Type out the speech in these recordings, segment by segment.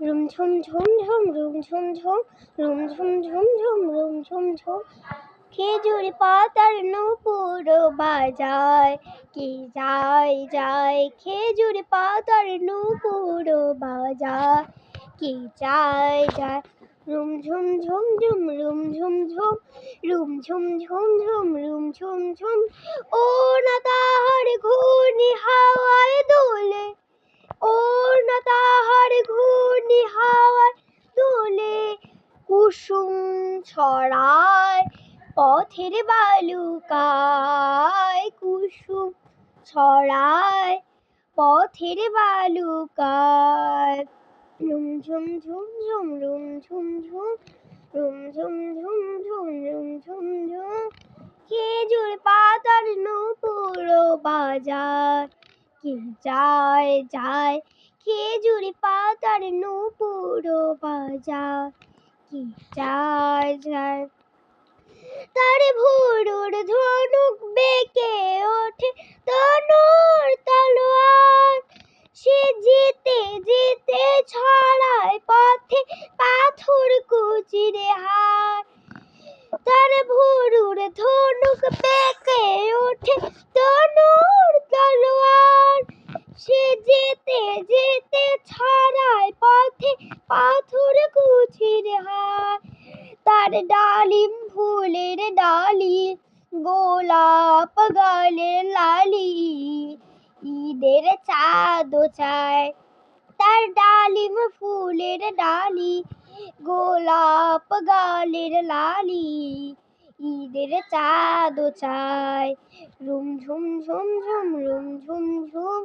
room ঝুম ঝুম ঝুম room ঝুম ঝুম room ঝুম ঝুম ঝুম room ঝুম ঝুম খেজুর পাতার নূপুর বাজায় কি যায় যায় খেজুর পাতার নূপুর বাজায় কি যায় যায় রুম ঝুম ঝুম ঝুম রুম ঝুম ঝুম রুম ঝুম ঝুম ঝুম রুম ঝুম ঝুম ও না তাহার ঘূর্ণি হাওয়ায় দোলে ও না তাহার ঘূর্ণি হাওয়ায় দোলে কুসুম ছড়ায় পথের বালুকায় কুসুম ছড়ায় পথের বালুকায় রুম ঝুম ঝুম ঝুম রুম ঝুম ঝুম রুম ঝুম ঝুম ঝুম রুম ঝুম ঝুম খেজুর পাতার নূপুর বাজায় কি যায় যায় খেজুর পাতার নূপুর বাজায় কি যায় যায় তার ভুরুর ধনুক বেঁকে ওঠে তনুর তলোয়ার সে যেতে যেতে ছড়ায় পথে পাথর কুচির হার তার ভুরুর ধনুক বেঁকে ওঠে তনুর তলোয়ার সে যেতে যেতে ছড়ায় পথে পাথর কুচির হার তার ডালিম ফুলের ডালি গোলাপ গালের লালি ঈদের চাঁদ চায় তার ডালিম ফুলের ডালি গোলাপ গালের লালি ঈদের চাঁদ চায় রুম ঝুম ঝুম ঝুম রুম ঝুম ঝুম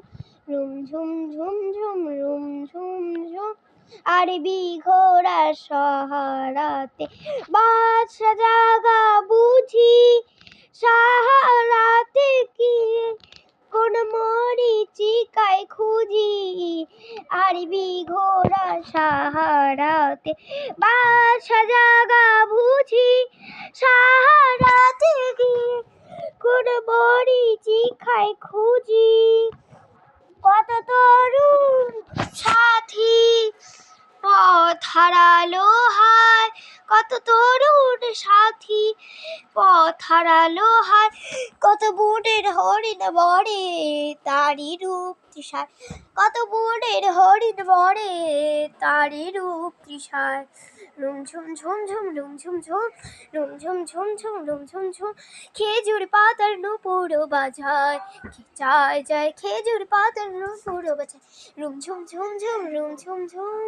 রুম ঝুম ঝুম ঝুম রুম ঝুম ঝুম আরবি ঘোড়া সাহারাতে বাদশা জাগা বুঝি সাহারাতে কি কোন মরীচিকায় খুঁজি আরবি ঘোড়া সাহারাতে বাদশা জাগা বুঝি সাহারাতে কি কোন মরীচিকায় খুঁজি কত তরুণ সাথী পথ হারালো হায় কত তরুণ সাথী পথ হারালো হায় কত বনের হরিণ মরে তারি রূপ তৃষায় কত বনের হরিণ মরে তারি রূপ তৃষায় রুম ঝুম ঝুম ঝুম রুম ঝুম ঝুম রুম ঝুম ঝুম ঝুম রুম ঝুম ঝুম খেজুর পাতার নূপুর বাজায় কি যায় যায় খেজুর পাতার নূপুর বাজায় রুম ঝুম ঝুম ঝুম রুম ঝুম ঝুম